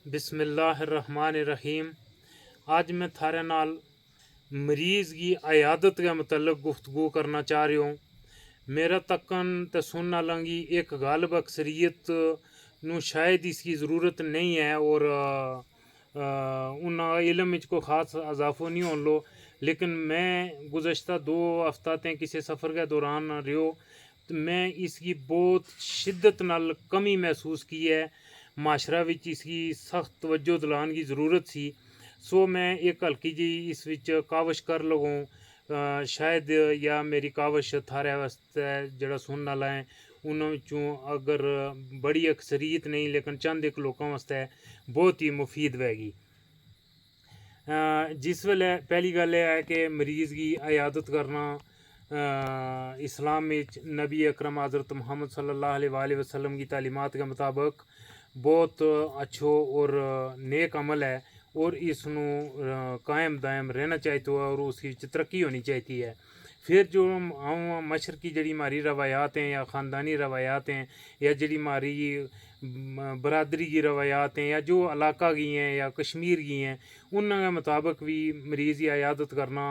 बिस्मिल्लाहिर्रहमानिर्रहीम। आज मैं थारे नाल मरीज़ की अयादत के मतलब गुफ्तगू करना चाह रही हूँ। मेरा तकन ते सुनने वालों की एक गालिब अक्सरियत नू शायद इसकी ज़रूरत नहीं है और उन्ना इलम विच कोई ख़ास अजाफो नहीं होन लो, लेकिन मैं गुज़श्ता 2 हफ्ता ते किसी सफ़र के दौरान रहो तो मैं इसकी बहुत शिद्दत नाल कमी महसूस की है। माशरा विच इसकी सख्त तवज्जो दिलाने की ज़रूरत सी। सो मैं एक हल्की जी इस विच कावश कर लगूँ। शायद या मेरी कावश थारे वास्ते जेह्ड़ा सुनने आह्ला है उन्हां विचों अगर बड़ी अक्सरियत नहीं लेकिन चंद एक लोगों वास्ते बहुत ही मुफीद वैगी। जिस वेले पहली गल एह् है कि मरीज़ की अयादत करना इस्लाम में नबी अकरम हज़रत मोहम्मद सल्लल्लाहु अलैहि वसल्लम की तालीमात के मुताबिक बहुत अच्छो और नेक अमल है और इसनू कायम दायम रहना चाहिए तो और उसकी तरक्की होनी चाहिए है। फिर जो हम मशर की जड़ी हमारी रवायात हैं या ख़ानदानी रवायात हैं या जड़ी हमारी बरदरी की रवायात हैं या जो इलाका की हैं या कश्मीर की हैं उनके मुताबिक भी मरीज़ की अयादत करना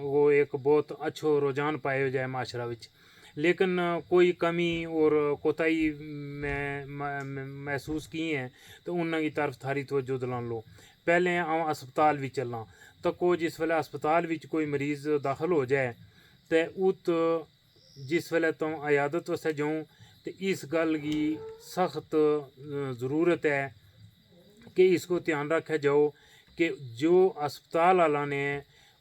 वो एक बहुत अच्छो रुझान पाए जाए माशरा विच। लेकिन कोई कमी और कोताही महसूस की हैं तो उन्होंने की तरफ थारी तवज्जो दिलान लो। पहले आऊँ अस्पताल भी चलना तो को जिस वेले अस्पताल विच कोई मरीज़ दाखिल हो जाए तो उत जिस वेले तुम अयादत वास्ते जाऊँ तो इस गल की सख्त ज़रूरत है कि इसको ध्यान रखा जाओ कि जो अस्पताल वाला ने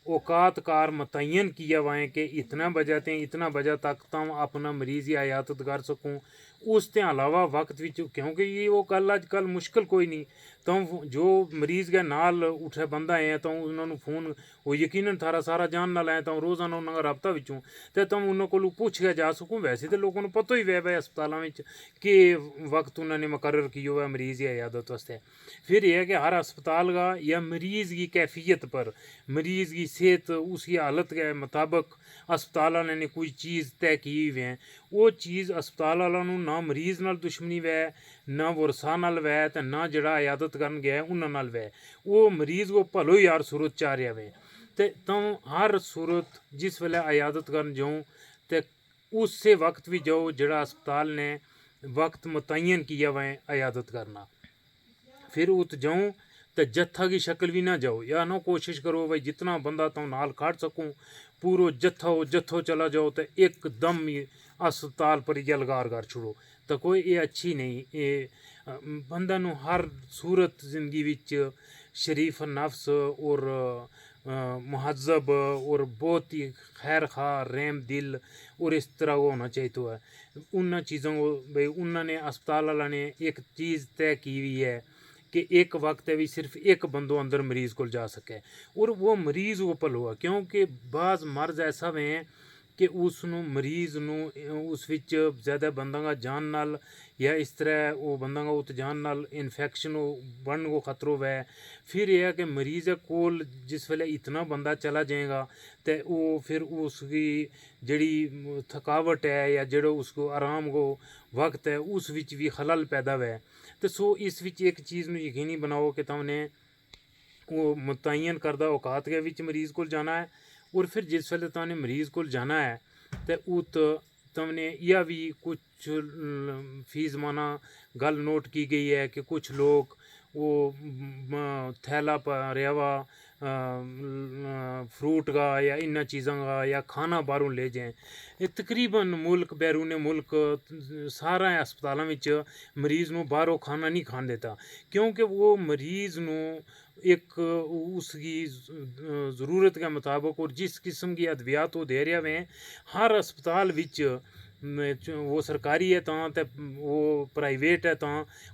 औकात कार मुतय्यन किया हुआ है कि इतना बजे ते इतना बजे तक तुम अपना मरीज़ की अयादत कर सकूँ, उसके अलावा वक्त विच क्योंकि ये वो कल अजकल मुश्किल कोई नहीं तुम जो मरीज़ के नाल उठे बंदा है तो उन्होंने फ़ोन वो यकीनन थारा सारा जान नाल है तो रोज़ाना उन्होंने रबता बिचों तो तुम उन्होंने को पूछ के जा सकूँ। वैसे तो लोगों को पता ही वह अस्पतालों में कि वक्त उन्होंने मुकर्रर किया हुआ है मरीज़ की अयादत वास्ते। फिर यह है कि हर अस्पताल का या मरीज़ की कैफियत पर मरीज़ की सेहत उसकी हालत के मुताबिक अस्पताल वाले ने कोई चीज़ तय की हुई है। वो चीज़ अस्पताल वालों ना मरीज़ नाल दुश्मनी वै ना वरसा नाल वै तो ना जड़ा अयादत कर गया उन्होंने नाल वै। वो मरीज़ को भलो यार सूरत चाह रहा वै तो तुम हर सूरत जिस वेले अयादत कर जाऊँ तो उससे वक्त भी जाओ जड़ा अस्पताल ने वक्त मुतय्यन किया हुआ है अयादत करना। फिर उत जाऊँ तो जत्था की शक्ल भी ना जाओ या ना कोशिश करो भाई जितना बंदा तुम नाल खड़ सकूँ पूरा जत्थो चला जाओ तो एकदम ही अस्पताल पर यलगार कर छोड़ो तो कोई ये अच्छी नहीं। ये बंदा नू हर सूरत जिंदगी विच शरीफ नफ्स और महजब और बहुत ही खैर खा रहम दिल और इस तरह वो होना चाहिए तो है। उन चीज़ों को भाई उन्होंने अस्पताल वाला ने एक चीज़ तय की हुई है कि एक वक्त है भी सिर्फ एक बंदो अंदर मरीज़ को जा सके और वो मरीज़ वो पल हुआ क्योंकि बाज़ मर्ज ऐसा में कि उस मरीज़ उस विच ज़्यादा बंदा का जान नाल या इस तरह वो बंदा का उत जान नाल इन्फेक्शन बनने को खतरो वै। फिर यह है कि मरीज़ कोल जिस वेले इतना बंदा चला जाएगा तो वो फिर उसकी जड़ी थकावट है या जड़ो उसको आराम को वक्त है उस विच भी खलल पैदा वै। तो सो इस विच एक चीज़ में यकीनी बनाओ कि तुमने वो मुतय्यन करदा औकात के विच मरीज़ को जाना है और फिर जिस वेले तुमने मरीज़ को जाना है तो उत तुमने यह भी कुछ फी ज़माना गल नोट की गई है कि कुछ लोग वो थैला भरया हुआ फ्रूट का या इन चीज़ों का या खाना बाहरों ले जाएं। ये तकरीबन मुल्क बैरून मुल्क सारा अस्पतालों में मरीज़ नू बाहरों खाना नहीं खान देता क्योंकि वो मरीज़ नू एक उसकी ज़रूरत के मुताबिक और जिस किस्म की अद्वियात वो दे रहे हैं हर अस्पताल विच वो सरकारी है तो वो प्राइवेट है तो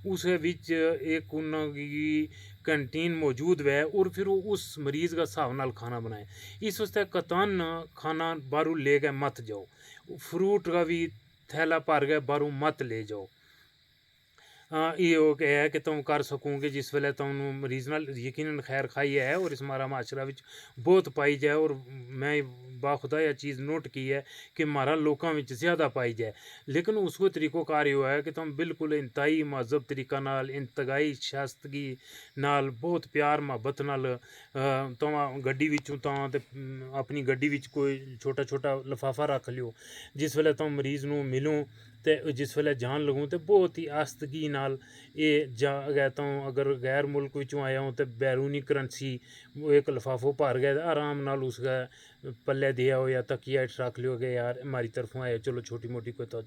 उस विच एक उनकी कैंटीन मौजूद है और फिर वो उस मरीज़ का हिसाब नाल खाना बनाए। इस वास्ते कतन खाना बाहरों ले गए मत जाओ, फ्रूट का भी थैला भर गए बाहरों मत ले जाओ। ये हो के है कि तुम कर ਸਕੋਗੇ जिस ਵੇਲੇ ਤੁਹਾਨੂੰ ਮਰੀਜ਼ ਨਾਲ ਯਕੀਨਨ ਖੈਰ ਖਾਈ है और इस हमारा माशरा ਵਿੱਚ बहुत पाई जाए और मैं बाखुदा यह चीज़ नोट की है कि हमारा लोगों में ज़्यादा पाई जाए लेकिन उसको तरीक़ोकार ये है कि तुम बिल्कुल इंतहाई महज़ब तरीका नाल इंतहाई शास्तगी नाल बहुत प्यार मुहब्बत नाल तुम गड्डी विचों ते अपनी गड्डी विच कोई छोटा छोटा लिफाफा रख लियो जिस वेले तुम मरीज़ नूं मिलो तो जिस वेले जान लगूँ तो बहुत ही आस्तगी नाल ये जा गया तो अगर गैर मुल्क विचों आया हूँ तो बैरूनी करंसी वो एक लिफाफो भर गया आराम नाल उसका पल्ले दिया हो या तकिया रख लियो कि यार हमारी तरफों आया चलो छोटी मोटी कोई तो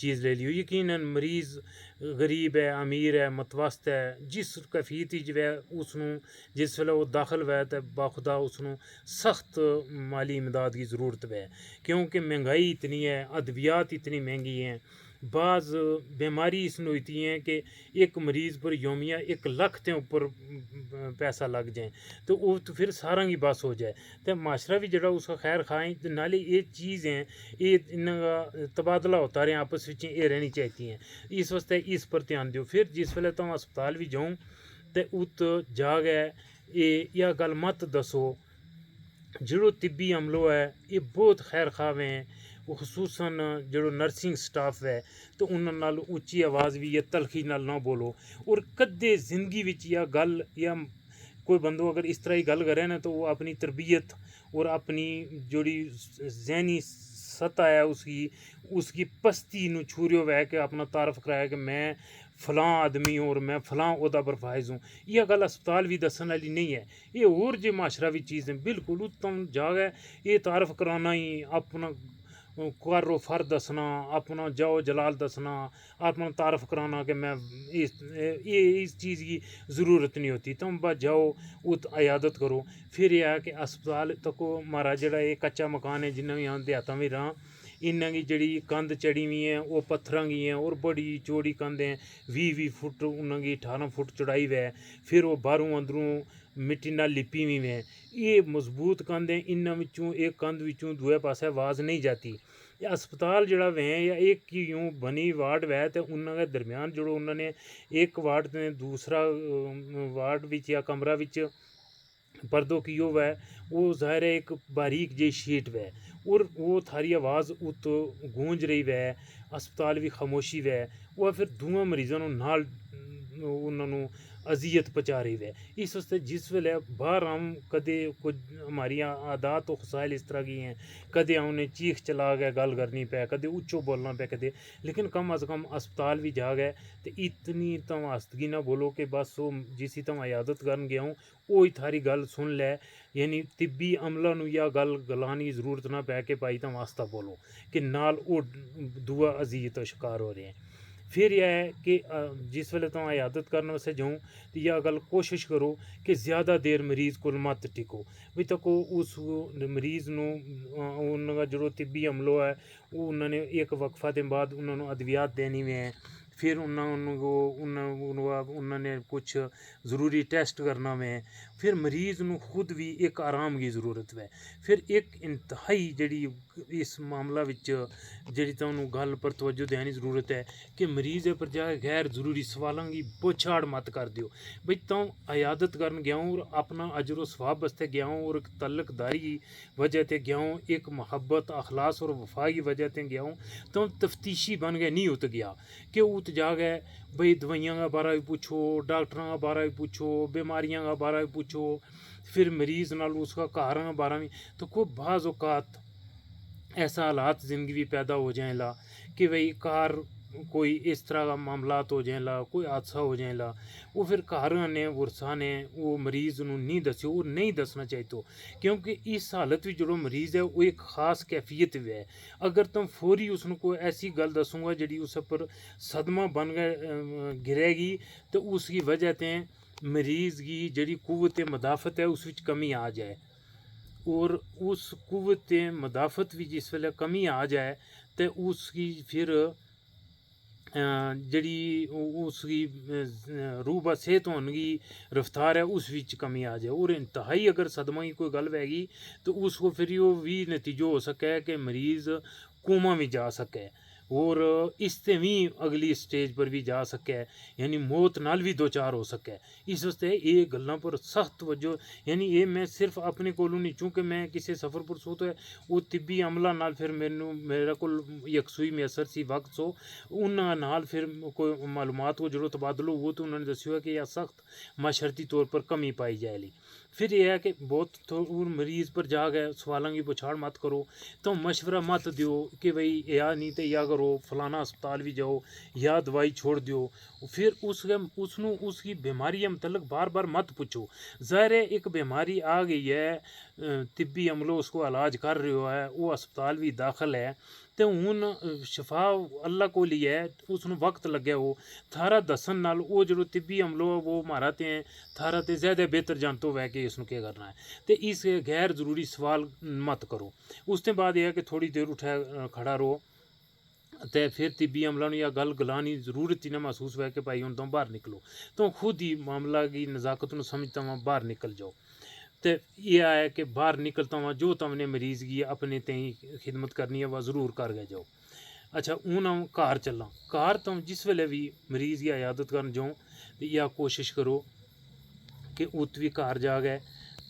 चीज़ ले लियो। यकीनन मरीज़ गरीब है अमीर है मतवस्त है जिस कैफियत च वै उसनूं जिस वेले वो दाखिल वै तो बाखुदा उसनूं सख्त माली इमदाद की ज़रूरत वै क्योंकि महंगाई इतनी है अद्वियात इतनी महंगी हैं बाज़ बीमारी इसमें होती हैं कि एक मरीज़ पर योमिया 1 लाख के ऊपर पैसा लग जाए तो वो तो फिर सारा की बस हो जाए तो माशरा भी जरा उसका खैर खाएं तो नाले ये चीज़ हैं ये इनका तबादला होता रहे आपस में ये रहनी चाहिए हैं इस वास्ते इस पर ध्यान दो। फिर जिस वेले तुम अस्पताल भी जाऊँ तो उत जा गए ये या गल मत दसो जो तिब्बी अमलो है ये बहुत खैर खावे हैं खसूसन जो नर्सिंग स्टाफ है तो उन्होंने उच्ची आवाज़ भी या तलखी नाल ना बोलो और कदे जिंदगी विच या गल या कोई बंदो अगर इस तरह ही गल करे ना तो वो अपनी तरबियत और अपनी जोड़ी जहनी सतह है उसकी पस्ती नू छूरियो वह के अपना तारफ कराया कि मैं फलां आदमी हूँ और मैं फलां ओहदा पर फायज हूँ। यह गल अस्पताल भी दसन वाली नहीं है ये और जो माशरा भी चीज़ है बिल्कुल उत्तम जाग है ये तारफ कराना ही अपना कारो फर दसना अपना जाओ जलाल दसना अपना तारफ कराना कि मैं इस चीज़ की ज़रूरत नहीं होती तुम बस जाओ उत अयादत करो। फिर यह है कि अस्पताल तको हमारा जड़ा ये कच्चा मकान है जिन्हें भी हम देहातां में रहां इन्हों की जड़ी कंध चढ़ी हुई है वो पत्थर की हैं और बड़ी चौड़ी कंध हैं 20-20 फुट उन्होंने 18 फुट चौड़ाई है फिर वो बाहरों अंदरों मिट्टी नाल लिपी हुई है ये मजबूत कंध हैं इन्हों विचों एक कंध विचों दूए पासे आवाज़ नहीं जाती। या अस्पताल जड़ा वै या एक ही यूँ बनी वार्ड वै तो उन्होंने दरम्यान जो उन्होंने एक वार्ड ने दूसरा वार्ड विच या कमरा विच पर्दों की वो है वो ज़ाहिर है एक बारीक जी शीट वै और वो थारी आवाज़ उत गूंज रही वै अस्पताल भी खामोशी वै वह फिर दूआ मरीज़ों नाल उन्होंने अजियत पहुँचा रही है। इस वास्ते जिस वेले बाहर हम कदे कुछ हमारी आदत तो खसाइल इस तरह की हैं कदे उन्हें चीख चला गए गल करनी पै कदे उच्चो बोलना पै कदे लेकिन कम अज़ कम अस्पताल भी जा गए तो इतनी तुम हस्तगी ना बोलो कि बस वो जिसी तुम इयादत कर गया हूँ वो ही थारी गल सुन लै यानी तिब्बी अमला नूं या गल गलाने की जरूरत ना पै के भाई तुम आस्ता बोलो कि नाल वो दुआ अजियत का शिकार हो रहे हैं। फिर यह है कि जिस वेले तुम इयादत करने वास्ते जाऊँ तो यह गल कोशिश करो कि ज़्यादा देर मरीज़ को मत टिको भी तको उस मरीज़ नूं उन्होंने जो तिब्बी अमलो है वो उन्होंने एक वक्फा के बाद उन्होंने अद्वियात देनी में है फिर उन्होंने कुछ ज़रूरी टेस्ट करना में फिर मरीज़ नूं खुद भी एक आराम की ज़रूरत है। फिर एक इंतहाई जड़ी इस मामला विच जड़ी तुहानूं गल पर तवज्जो देने की ज़रूरत है कि मरीज़ पर जाए गैर ज़रूरी सवालों की बोछाड़ मत कर दियो बई तुम इयादत करन गया हूँ और अपना अजर सवाब वास्ते गया हूँ और एक तल्लकदारी की वजह से गया हूँ एक मोहब्बत अखलास और वफा की वजह से गया हूँ तुम तफ्तीशी बन गए नहीं उत गया कि उत जा गए बई दवाइयां का बारे भी पूछो डॉक्टरों का बारे भी पूछो बीमारियां का बारे भी पूछो फिर मरीज़ नाल उसका कारण का बारे में तो कोई बाज़ औकात ऐसा हालात ज़िंदगी भी पैदा हो जाए ला कि भाई कार कोई इस तरह का मामला हो जाए ला कोई हादसा हो जाए ला वो फिर घर ने वरसा ने वो मरीज़ नूं नहीं दस्यो और नहीं दसना चाहिए तो क्योंकि इस हालत में जो मरीज़ है वो एक खास कैफियत भी है अगर तुम फौरी उसनों कोई ऐसी गल दसूँगा जी उस पर सदमा बन गए गिरेगी तो उसकी वजह से मरीज़ की जी कुव्वत मदाफत है उस विच कमी आ जाए और उस कुव्वत मदाफत भी जिस वेले कमी आ जाए तो उसकी फिर जड़ी उसकी रूबा सेहत होने की रफ्तार है उस विच कमी आ जाए और इंतहाई अगर सदमा की कोई गल पैगी तो उसको फिर वो भी नतीजो हो सके कि मरीज़ कोमा में जा सके और इससे भी अगली स्टेज पर भी जा सके, यानी मौत नाल भी दो चार हो सके। इस वास्ते ये गल्लां पर सख्त वजो, यानी ये मैं सिर्फ अपने कोलों नहीं, चूँकि मैं किसी सफ़र पर सो तो है वो तिब्बी अमला नाल फिर मैनू मेरे को यकसुई मैसर सी वक्त सो उन्हां नाल फिर कोई मालूमात को जो तबादलो वो तो उन्होंने दस्यो है कि यह सख्त माशरती तौर पर कमी पाई जाएगी। फिर यह है कि बहुत तो मरीज़ पर जा गए सवालों की पुछाड़ मत करो, तो मशवरा मत दियो कि भाई या नहीं तो या करो फलाना अस्पताल भी जाओ या दवाई छोड़ दियो। फिर उसनू उसकी बीमारी मतलब बार बार मत पूछो। ज़ाहिर है एक बीमारी आ गई है, तिब्बी अमलो उसको इलाज कर रहे है, वो अस्पताल भी दाखिल है, तो हूँ शफा अल्लाह को लिए है, उसनू वक्त लगे हो थारा दसन नाल वो जो तिब्बी अमलो वो मारा ते थारा ते ज़्यादा बेहतर जानते हो कि इसनू क्या करना है। तो इस गैर ज़रूरी सवाल मत करो। उसके बाद यह है कि थोड़ी देर उठा खड़ा रहो, तो फिर तिब्बी अमला या गल गलानी जरूरत ही ना महसूस हुआ कि भाई हूँ तुम बाहर निकलो, तो खुद ही मामला की नज़ाकत में समझता वहाँ बाहर निकल जाओ। तो यह है कि बाहर निकलता वहाँ जो तुमने मरीज़ की अपने तई खिदमत करनी है वह ज़रूर कर गए जाओ। अच्छा हूँ हम घर चलना, घर तुम जिस वेले भी मरीज़ की इयादत कर जाओ तो यह कोशिश करो कि उत भी घर जा गए,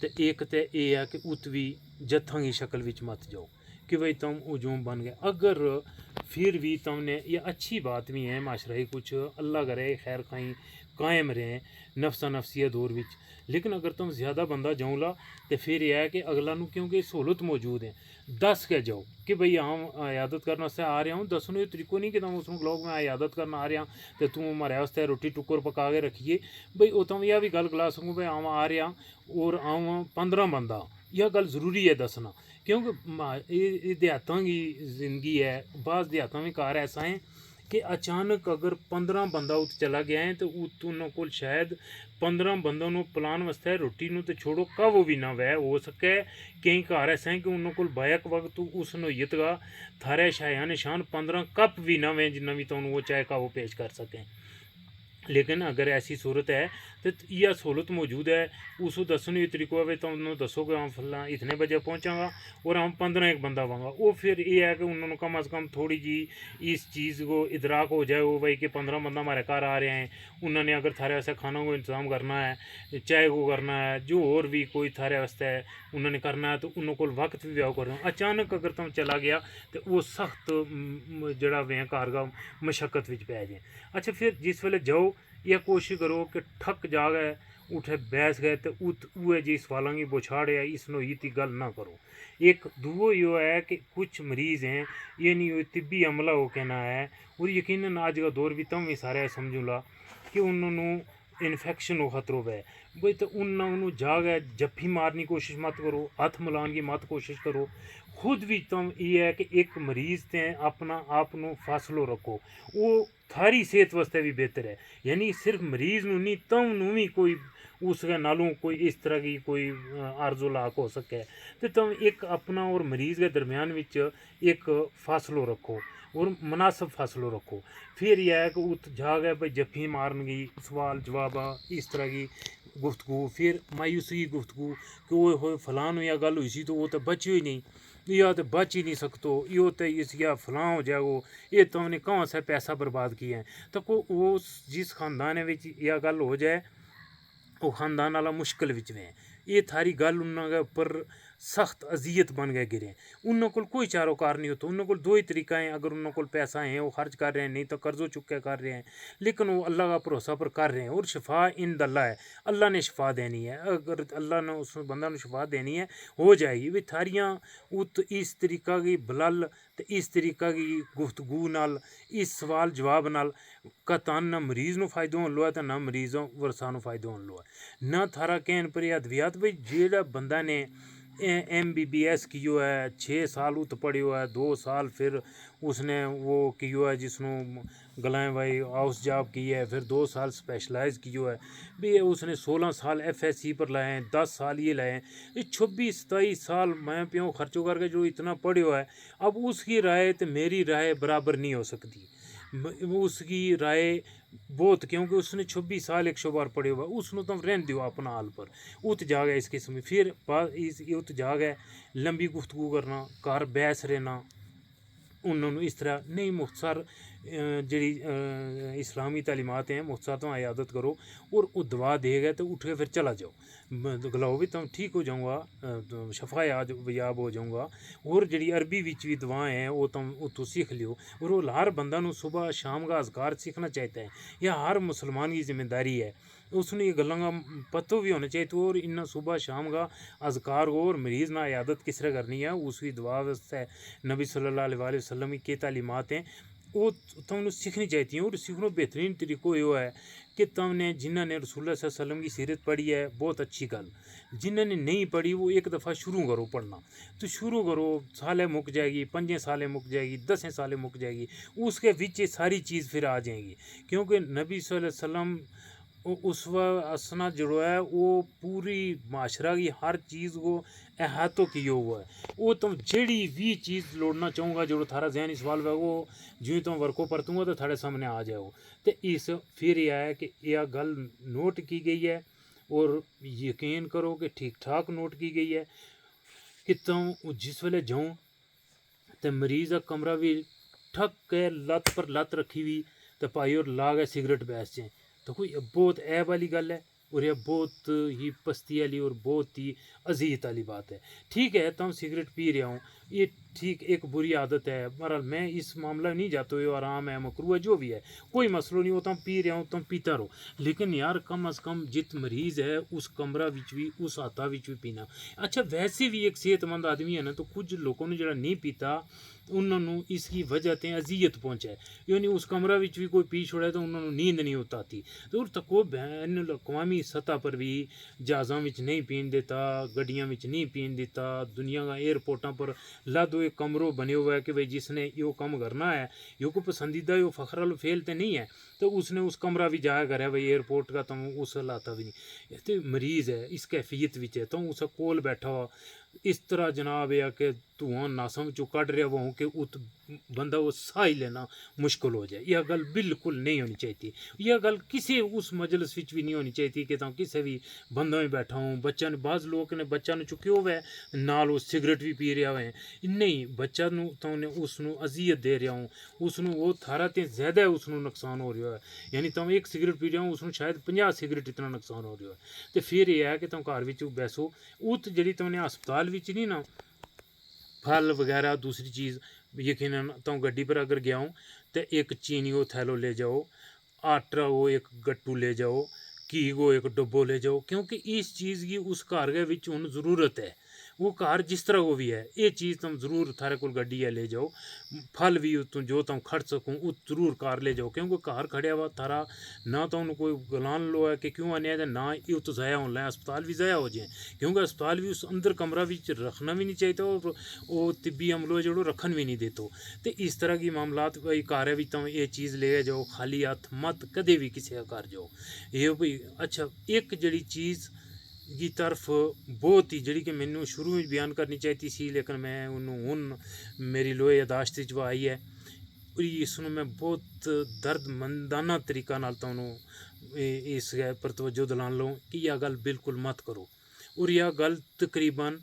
तो एक तो यह है कि उत भी जत्थां की शक्ल विच मत जाओ कि भाई तुम हजूम बन गए। अगर फिर भी तुमने यह अच्छी बात भी है माशरा ही कुछ अल्लाह करे खैर खाई कायम रहें नफसा नफसिया दौर विच, लेकिन अगर तुम ज़्यादा बंदा जाऊला तो फिर यह है कि अगला नू क्योंकि सहूलत मौजूद है दस के जाओ कि भाई हम इयादत करने वास्ते आ रहा हूँ। दसनू ये तरीको नहीं कि तुम उसमें लोग मैं इयादत करना आ रहा तो तू हमारे वास्ते रोटी टुकर पका के रखिए। भाई वो तुम यह भी गल गला सकूँ भाई हम आ रहा और हम 15 बंदा, यह गल जरूरी है दसना, क्योंकि देहातों की जिंदगी है। बाज़ देहातों में कार ऐसा है कि अचानक अगर 15 बंदा उत चला गया है तो उन्होंने को शायद 15 बंदों को प्लान वास्ते रोटी नू तो छोड़ो कब भी ना वह हो सके। कई घर ऐसा है कि उन्होंने को बायक वक्त उस नोयत का थारे शाया निशान 15 कप भी ना वे जिन्ना भी तो वो चाय का वो पेश कर सकें। लेकिन अगर ऐसी सूरत है तो यह सहूलत मौजूद है, उसको दसने तरीको है तो उन्होंने दसो कि हम फला इतने बजे पहुँचागा और हम 15 एक बंदा वांगा। वो फिर ये है कि उन्होंने कम अज़ कम थोड़ी जी इस चीज़ को इदराक हो जाए वो भाई कि 15 बंदा हमारे घर आ रहे हैं, उन्होंने अगर थारे वास्ते खाना को इंतज़ाम करना है चाय को करना है जो और भी कोई थारे वास्ते उन्होंने करना है तो उन्होंने को वक्त भी व्याह करना। अचानक अगर तुम चला गया तो वो सख्त जड़ा वे घर का मशक्कत विच पै जाए। अच्छा फिर जिस वेले जाओ यह कोशिश करो कि ठक जा गए उठे बैस गए तो उत उए जी सवालों की बुछाड़ या इस नोयत की गल ना करो। एक दुओ यो है कि कुछ मरीज़ हैं ये नहीं हो तिब्बी अमला हो कहना है, और यकीनन आज का दौर भी तुम भी सारे समझूला कि उन्होंने इन्फेक्शन हो खतरो है भाई, तो उन्होंने जा गए जफ्फी मारने की कोशिश मत करो, हथ मिलाने की मत कोशिश करो। खुद भी तुम ये है कि एक मरीज़ ते अपना आप फासलो रखो, वो थारी सेहत वास्ते भी बेहतर है। यानी सिर्फ मरीज़ नू नहीं तुम नू भी कोई उसके नालों कोई इस तरह की कोई आर्जो लाक हो सके, तो तुम एक अपना और मरीज़ के दरम्यान विच एक फासलो रखो और मुनासिब फासलो रखो। फिर यह है कि उत जा गए भाई जफ्फी मारन की सवाल जवाब इस तरह की गुफ्तगू, फिर मायूसी की गुफ्तगू कि वो हो फलान या गल हुई सी तो वो तो बची ही नहीं, या तो बच ही नहीं सकते, यो तो इस या फलां हो जाएगो, ये तो हमने कहाँ से पैसा बर्बाद किया है। तो को वो जिस खानदान यह गल हो जाए वो खानदान वाला मुश्किल विच में ये थारी गल उन्होंने उपर सख्त अजियत बन गए गिरे। उन्होंने को कोई चारोकार नहीं होता, उन्होंने को दो ही तरीका है, अगर उन्होंने को पैसा है वो खर्च कर रहे हैं, नहीं तो कर्जों चुक के कर रहे हैं, लेकिन वो अल्लाह का भरोसा पर कर रहे हैं। और शफा इन अल्लाह है, अल्लाह ने शफा देनी है, अगर अल्लाह ने उस बंदा ने शफा देनी है हो जाएगी। भी थारियाँ उत इस तरीका की बलल तो इस तरीका की गुफ्तगू नाल इस सवाल जवाब नाल कतान ना मरीज़ नू फायदो होने लो है तो ना मरीज़ों वरसा नू फायदो होने लो है। ना थारा कहन पर अद्वियात भाई जेड़ा बंदा ने MBBS कियो है 6 साल उत पढ़ियो है, 2 साल फिर उसने वो कियो है जिसनों गलाएं भाई हाउस जॉब की है, फिर 2 साल स्पेशलाइज कियो है भी उसने 16 साल FSC पर लाए हैं, 10 साल ये लाए हैं, ये 26-27 साल मैं प्यों खर्चों करके जो इतना पढ़ियो है। अब उसकी राय तो मेरी राय बराबर नहीं हो सकती, उसकी राय बहुत, क्योंकि उसने 26 साल 100 बार पढ़े हुआ उसने तुम रहन दियो अपना हाल पर। उत जा गए इस किस्म में फिर उत जा गए लंबी गुफ्तगू करना घर बहस रहना ਉਹਨਾਂ ਨੂੰ ਇਸ ਤਰ੍ਹਾਂ नहीं मुख्तसर ਜਿਹੜੀ इस्लामी तालीमात हैं मुख्तसर तो इयादत करो और वो दवा देगा तो उठ के फिर चला जाओ गलाओ भी तुम ठीक हो जाऊँगा शफा याब हो जाऊँगा। और जी अरबी विच भी दवाएँ हैं वो तुम उत्थों सीख लियो। और वो हर बंदा नू सुबह शाम का अज़कार सीखना चाहता है। यह हर मुसलमान की जिम्मेदारी है। उसने ये गल्लां का पतो भी होना चाहिए। और इन सुबह शाम का अज़कार को और मरीज़ ना इयादत किस तरह करनी है उसकी दुआ वास्ते नबी सल्लल्लाहु अलैहि वसल्लम की तालीमात हैं वो तुमने सीखनी चाहिए। और सीखना बेहतरीन तरीको यो है कि तुमने जिन्होंने रसूलुल्लाह सल्लल्लाहु अलैहि वसल्लम की सीरत पढ़ी है बहुत अच्छी गल, जिन्होंने नहीं पढ़ी वो एक दफ़ा शुरू करो पढ़ना। तो शुरू करो, सालें मुक जाएगी, 5 सालें मुक जाएगी, 10 सालें मुक जाएगी, उसके बीच ये सारी चीज़ फिर आ जाएगी। क्योंकि नबी सल्लल्लाहु अलैहि वसल्लम उसवा असना जो है वो पूरी माशरा की हर चीज़ को अहातो किया हुआ है। वो तुम जेड़ी भी चीज़ लोड़ना चाहूँगा जो थारा जहनी सवाल है वो जो तुम वर्को परतूँगा तो थारे सामने आ जाओ। तो इस फिर यह है कि यह गल नोट की गई है और यकीन करो कि ठीक ठाक नोट की गई है कि तुम जिस वेले जाऊँ तो मरीज़ का कमरा भी ठक के लत पर लत रखी हुई तो भाई और ला गए सिगरेट बैस से। तो कोई बहुत ऐब वाली गल है और यह बहुत ही पस्ती वाली और बहुत ही अजीत वाली बात है। ठीक है तुम सिगरेट पी रहा हूँ ये ठीक एक बुरी आदत है, बहरहाल मैं इस मामला नहीं जाता हो आराम है मकरू है जो भी है कोई मसलो नहीं हो, तुम पी रहा हूँ तुम पीता रहो। लेकिन यार कम अज़ कम जित मरीज़ है उस कमरा विच भी उस हाथा विच भी पीना। अच्छा वैसे भी एक सेहतमंद आदमी है ना तो कुछ लोगों ने जरा नहीं पीता उन्होंने इसकी वजह से अजियत पहुँचा है। यानी उस कमरा विच भी कोई पी छोड़ा तो उन्होंने नींद नहीं होता थी। तो तको बैन अकवामी सतह पर भी जहाज़ों में नहीं पीन देता, गड्डियाँ में नहीं पीन देता, दुनिया का एयरपोर्टों पर लादो एक कमरों बने हुआ है कि भाई जिसने यो कम करना है यो को पसंदीदा यो फ़खर वालों फेल तो नहीं है तो उसने उस कमरा भी जाया कर भाई एयरपोर्ट का तुम उस लाता भी नहीं। तो मरीज़ है इस कैफियत विच है तुम उस कोल बैठा हो इस तरह जनाब है कि धुआं नासम चो कट रहा वो कि उत बंदा वो साह ही लेना मुश्किल हो जाए। यह गल बिल्कुल नहीं होनी चाहिए। यह गल किसी उस मजलिस विच भी नहीं होनी चाहिए कि तुम किसी भी बंदा में बैठा हूँ बच्चा ने बाज़ लोग ने बच्चा ने चुके हुए है नाल वो सिगरेट भी पी रहा है नहीं बच्चा तुमने उसनों अजियत दे रहा हूँ उसनों वो थारा ते ज़्यादा उसनों नुकसान हो रहा है। यानी तुम एक सिगरेट पी रहा हूँ उसनों शायद 50 सिगरेट इतना नुकसान हो रहा है। तो फिर यह है कि तुम घर विच बैसो उत जी तुमने हस्पताल विच नहीं ना फल वगैरह दूसरी चीज़ यकीनन तो गड्डी पर अगर गया हूँ तो एक चीनी को थैलो ले जाओ, आटा वो एक गट्टू ले जाओ, घी को एक डब्बो ले जाओ क्योंकि इस चीज़ की उस घर के विच हुण ज़रूरत है। वो घर जिस तरह को भी है ये चीज़ तुम ज़रूर थारे को गड्डी है ले जाओ। फल भी तुम जो तुम खर्च सकूँ वो ज़रूर कार ले जाओ क्योंकि घर खड़िया हुआ थारा ना तो उन्हें कोई गलान लो है कि क्यों आने ना ये तो ज़ाया होना है अस्पताल भी ज़ाया हो जाए क्योंकि अस्पताल भी उस अंदर कमरा भी रखना भी नहीं चाहिए और वो तिब्बी अमलो जो रखन भी नहीं देते। तो इस तरह की मामलात भाई कार भी तुम ये चीज़ ले जाओ खाली हाथ मत कदे भी किसी का घर जाओ ये भाई। अच्छा एक जड़ी चीज़ की तरफ बहुत ही जड़ी कि मैनू शुरू में बयान करनी चाहिए सी लेकिन मैं उन्होंने हुण मेरी लोहे यादाश्त च आई है और इसनों मैं बहुत दर्दमंदाना तरीका नाल इस पर तवज्जो दिलान लूँ कि यह गल बिल्कुल मत करो। और यह गल तकरीबन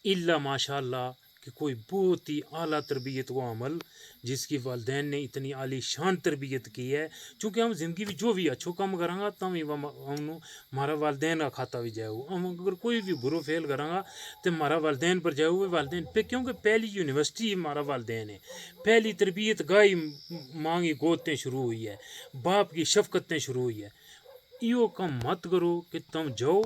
इल्ला माशाअल्लाह कि कोई बहुत ही आला तरबियत व अमल जिसकी वालदैन ने इतनी आली शान तरबियत की है चूँकि हम ज़िंदगी में जो भी अच्छो काम करांगा तब ही हमारा वालदैन का खाता भी जाए। हम अगर कोई भी बुरो फेल करांगा तो हमारा वालदैन पर जाए हुए वालदैन पे क्योंकि पहली यूनिवर्सिटी हमारा वालदैन है, पहली तरबियत गाय मांगी गोदतें शुरू हुई है, बाप की शफकतें शुरू हुई है। यो कम मत करो कि तुम जाओ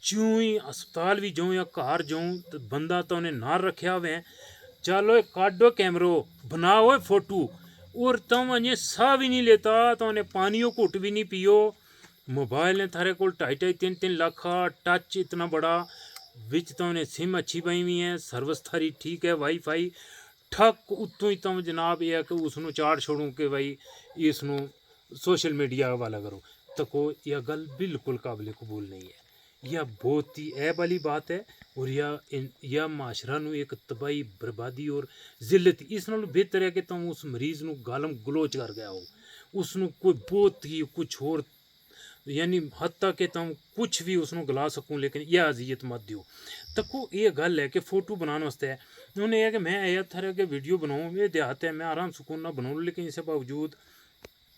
ज्यों ही अस्पताल भी जाऊँ या घर जाऊँ तो बंदा तो उन्हें नार रखा हुए चलो काटो कैमरो बनाओ फोटो और तुम अजें साह भी नहीं लेता तो उन्हें पानियों घुट भी नहीं पियो। मोबाइल ने थारे को 2.5-3 लाख टच इतना बड़ा विच तो उन्हें सिम अच्छी पाई हुई है सर्विस थारी ठीक है वाईफाई ठक उत्तों ही तुम जनाब यह कि उसनों चाड़ छोड़ूँ कि भाई इसनों सोशल मीडिया वाला करो तो को यह गल बिल्कुल काबिल कबूल नहीं है। यह बहुत ही ऐब वाली बात है और यह माशरा नू एक तबाही बर्बादी और जिल्लत इस नालों बेहतर है कि तुम उस मरीज़ नू गालम गलोच कर गया हो उसनों कोई बहुत ही कुछ होर यानी हत्ता कि तुम कुछ भी उसनों गला सकूँ लेकिन यह अजियत मत दियो। तको ये गल है कि फ़ोटो बनाने वास्ते उन्होंने यह कि मैं आया थारे के वीडियो बनाऊँ, ये देहात है मैं आराम सुकून ना बनाऊँ, लेकिन इसके बावजूद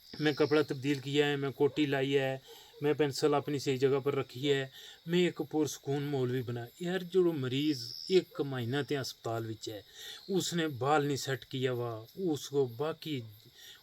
मैं कपड़ा तब्दील किया है, मैं कोटी लाई है, मैं पेंसिल अपनी सही जगह पर रखी है, मैं एक पुरसकून माहौल भी बना। यार जो मरीज़ एक महीना ते अस्पताल विच है, उसने बाल नहीं सेट किया हुआ, उसको बाकी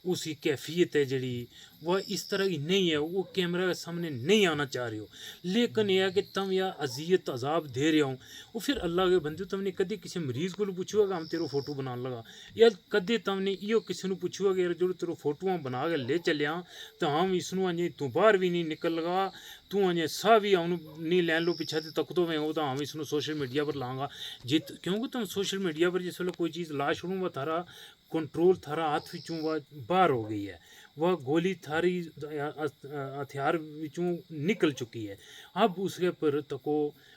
उसकी कैफियत है जड़ी वह इस तरह की नहीं है, वो कैमरा के सामने नहीं आना चाह रहे हो, लेकिन यह कि तुम यह अजियत अजाब दे रहे हो। वो फिर अल्लाह के बंदे तुमने कभी किसी मरीज़ को पूछूगा कि हम तेरे फोटो बनाने लगा, या कदे तुमने यो किसी को पूछूगा कि यार जो तेरे फोटो बना के ले चलिया तो हम इसनों अजे तू बाहर भी नहीं निकल लगा, तू अजे सह भी हम नहीं लैन लो पिछा तो तक तो मैं हो तो हम इसनों सोशल मीडिया पर लाँगा जित, क्योंकि तुम सोशल मीडिया पर जिस वे कोई चीज़ ला छोड़ूँ वह थारा कंट्रोल थारा हाथ विचों वह बाहर हो गई है, वह गोली थारी हथियार विचों निकल चुकी है। अब उसके पर तको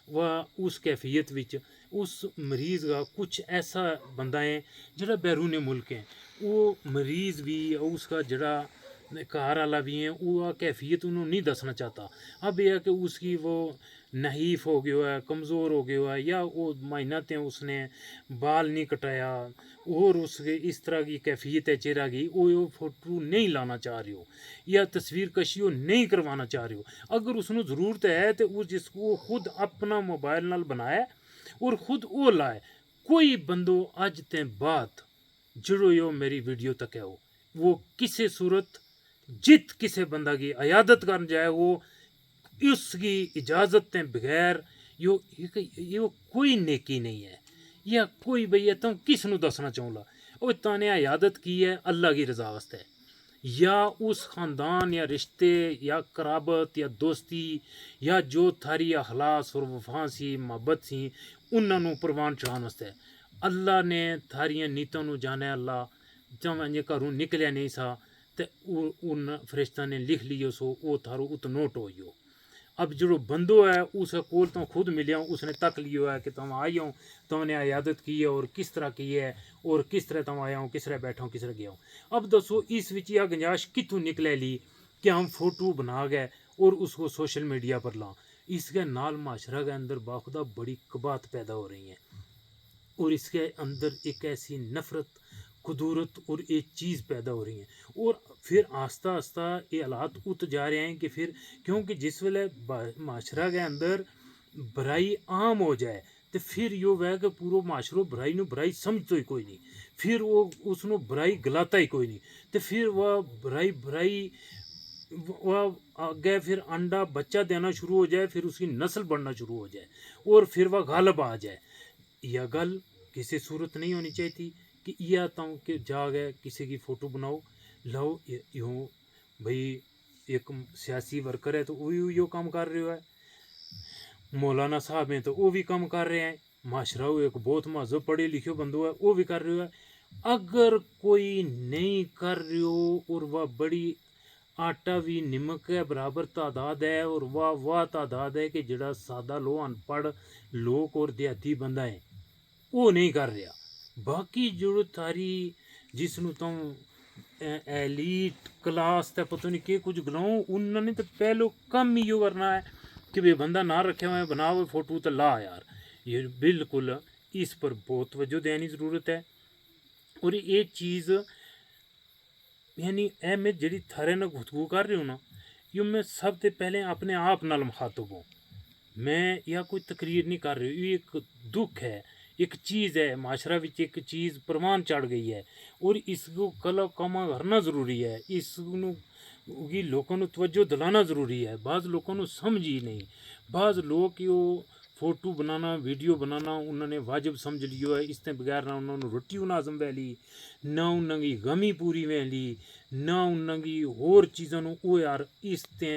वह उस कैफियत विच उस मरीज़ का कुछ ऐसा बंदा है जरा बैरून मुल्क है, वो मरीज़ भी उसका जरा कार वाला भी है, वो कैफियत उन्होंने नहीं दसना चाहता। अब यह है कि उसकी वो नहीफ हो गया है, कमज़ोर हो गया है, या वो महीनाते उसने बाल नहीं कटाया और उसके इस तरह की कैफियत है चेहरा की, वो फोटो नहीं लाना चाह रही हो या तस्वीर कशी हो नहीं करवाना चाह रही हो। अगर उसको ज़रूरत है तो वो जिसको खुद अपना मोबाइल नाल बनाए और खुद वो लाए। कोई बंदो अज ते बाद जड़ो यो मेरी वीडियो तक है वो किसी सूरत जित किसी बंदा की अयादत कर जाए वो उसकी इजाज़त के बगैर यो कोई नेकी नहीं है, या कोई भैया तुम किस नू दसना चाहूँगा वो ताने अयादत की है अल्लाह की रजा वास्ते, या उस ख़ानदान या रिश्ते या कराबत या दोस्ती या जो थारी अखलास और वफा सी मोहब्बत सी उन्होंने प्रवान चढ़ाने वास्ते। अल्लाह ने थारियां नीतां नू जाने, अल्लाह जब अजे घरों निकलिया नहीं सा तो उन फरिश्ता ने लिख लियो सो वो थारो उत नोट हो यो। अब जो बंदो है उस कोल तो खुद मिलिया, उसने तक लियो है कि तुम आई हो, तुमने आयादत की है और किस तरह की है और किस तरह तुम आया हो, किस तरह बैठा हो, किस तरह गया हो। अब दसो इस विच यह गुंजाइश कितों निकले ली कि हम फोटो बना गए और उसको सोशल मीडिया पर ला। इसके नाल माशरा के अंदर बाखुदा बड़ी कबात पैदा हो रही है और इसके अंदर एक ऐसी नफ़रत कुदूरत और एक चीज़ पैदा हो रही है, और फिर आस्ता आस्ता ये हालात उत जा रहे हैं कि फिर क्योंकि जिस वेले माशरा के अंदर बुराई आम हो जाए तो फिर यो वह कि पूरा माशरो बुराई नू बुराई समझतो ही कोई नहीं, फिर वो उसनों बुराई गलाता ही कोई नहीं, तो फिर वह बुराई बुराई वह आगे फिर अंडा बच्चा देना शुरू हो जाए, फिर उसकी नस्ल बढ़ना शुरू हो जाए और फिर वह गालब आ जाए। यह गल किसी सूरत नहीं होनी चाहिए कि यह तुम कि जा गए किसी की फ़ोटो बनाओ लाओ यूँ भाई एक सियासी वर्कर है तो वो यो काम कर रहे हो है, मौलाना साहब हैं तो वो भी काम कर रहे हैं, माशरा एक बहुत महजब पढ़े लिखे बंदो है वो भी कर रहे हो है। अगर कोई नहीं कर रहे हो और वह बड़ी आटा भी निमक के बराबर तादाद है और वाह तादाद है कि जड़ा सादा लो अनपढ़ लोग और देहाती बंदा है वो नहीं कर रहा। बाकी जो थारी जिसनों तुम एलीट क्लास तक पता नहीं के कुछ गलाओ उन्होंने तो पहले कम ही यो करना है कि भाई बंदा ना रखे हुए बनाओ फोटो तो ला यार, ये बिल्कुल इस पर बहुत तवज्जो देने की ज़रूरत है। और ये चीज़ यानी ए मैं जी थारे ना गुफ्तगू कर रही हूँ ना, यो मैं सब तो पहले अपने आप नाल मुखातब हूँ, मैं या कोई तकरीर नहीं कर रही हूँ, ये एक दुख है, एक चीज़ है माशरा विच एक चीज़ प्रमाण चढ़ गई है और इसको कला कमा करना ज़रूरी है, इसकी लोगों को तवज्जो दिलाना ज़रूरी है। बाज़ लोगों को समझ ही नहीं, बाज़ लोग यो फ़ोटो बनाना वीडियो बनाना उन्होंने वाजिब समझ लियो है, इसके बगैर ना उन्होंने रोटी नाजम वैली ना उन्होंने गमी पूरी वैली ना उन्होंने होर चीज़ों वो यार इसते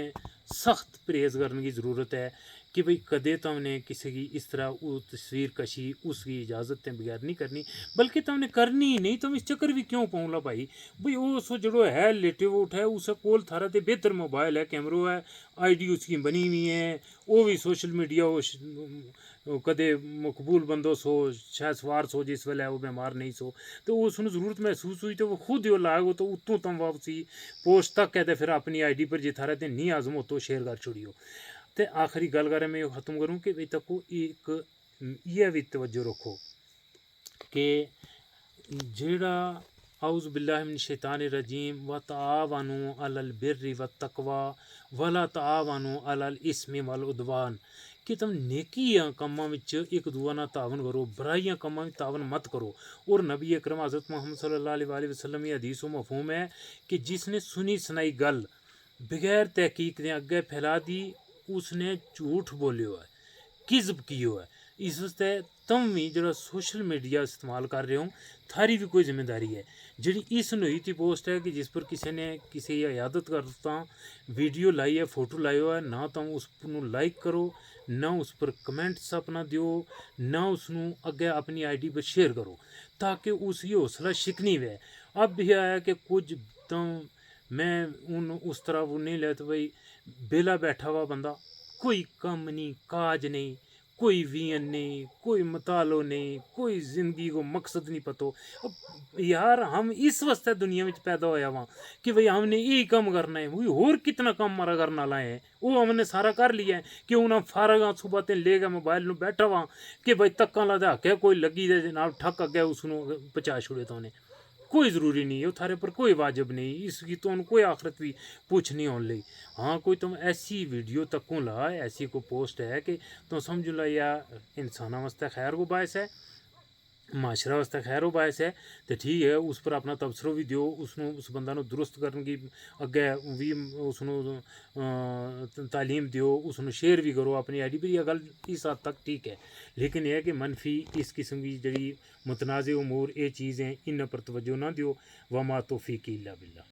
सख्त परहेज़ करने की ज़रूरत है कि भाई कदे तो हमने किसी की इस तरह वो तस्वीर कशी उसकी इजाज़त के बगैर नहीं करनी, बल्कि तो हमने करनी ही नहीं। तुम इस चक्कर भी क्यों पाऊँगा भाई। भाई वो सो जड़ो है लेटे वो उठा है उसे कोल थारा ते बेहतर मोबाइल है, कैमरो है, आईडी उसकी बनी हुई है, वो भी सोशल मीडिया वो कदे मकबूल बंदो सो शायद सवार सो जिस वेले वो बीमार नहीं सो, तो उसने ज़रूरत महसूस हुई तो वो खुद ही लाग तो उतों तुम वापसी पोस्ट तक कहते फिर अपनी आईडी पर जिथा रहते नहीं आजम हो तो शेयर कर छोड़ियो। तो आखिरी गल कर मैं ख़त्म करूँ कि भाई तको एक यह भी तवज्जो रखो कि जेड़ा औज़ु बिल्लाहि मिन शैतानिर रजीम व तआवनु अलल बिर्रि व तकवा वला तआवनु अलल इस्मि वल उदवान, कि तुम नेकियां कम्मां विच एक दूआ नाल तावन करो, बुराइयां कम्मां विच तावन मत करो। और नबी अकरम हज़रत मोहम्मद सल्लल्लाहु अलैहि वसल्लम की हदीस व मफ़हूम है कि जिसने सुनी सुनाई गल बगैर तहकीक दे अग्गे फैला दी उसने झूठ बोलियो है, किज़ब कियो है। इस वास्ते तुम भी जो सोशल मीडिया इस्तेमाल कर रहे हो थारी भी कोई जिम्मेदारी है। जी इस हुई थी पोस्ट है कि जिस पर किसी ने किसी की इयादत करता वीडियो लाई है, फोटो लायो है, ना तुम उस लाइक करो, ना उस पर कमेंट्स अपना दियो, ना उसनों अगे अपनी आईडी पर शेयर करो, ताकि उसकी हौसला शिकनी वे। अब भी आया कि कुछ तुम मैं उन उस तरह वो नहीं ले तो भाई बेला बैठा हुआ बंदा, कोई कम नहीं, काज नहीं, कोई वियन नहीं, कोई मतालो नहीं, कोई ज़िंदगी को मकसद नहीं पतो। अब यार हम इस वास्ते दुनिया में पैदा होया वहाँ कि भाई हमने यही काम करना है, वही और कितना काम हमारा करना लाए हैं वो हमने सारा कर लिया है कि हूँ हम फारग हाँ सुबह ते ले गए मोबाइल में बैठा वहाँ कि भाई तक्का ला के कोई लगी दे जनाब ठक अगे उसनों पचा छुड़े तो उन्हें कोई ज़रूरी नहीं है, थारे पर कोई वाजिब नहीं, इसकी तो उन कोई आखरत भी पूछनी होने। हाँ कोई तुम ऐसी वीडियो तकों ला, ऐसी को पोस्ट है कि तुम समझ ला या इंसान वास्ते खैर को बायस है, माशरा वास्ते खैर वो बायस है, तो ठीक है उस पर अपना तबसरो भी दियो, उसनों उस बंदा नु दुरुस्त करने की अगे भी उसनों तालीम दियो, उसनों शेयर भी करो अपनी आईडी पर, यह गल इस हद तक ठीक है। लेकिन यह है कि मनफी इस किस्म की जड़ी मुतनाज़ उमूर ये चीज़ें इन पर तवज्जो ना दियो। वमा तौफीकी इल्ला बिल्लाह।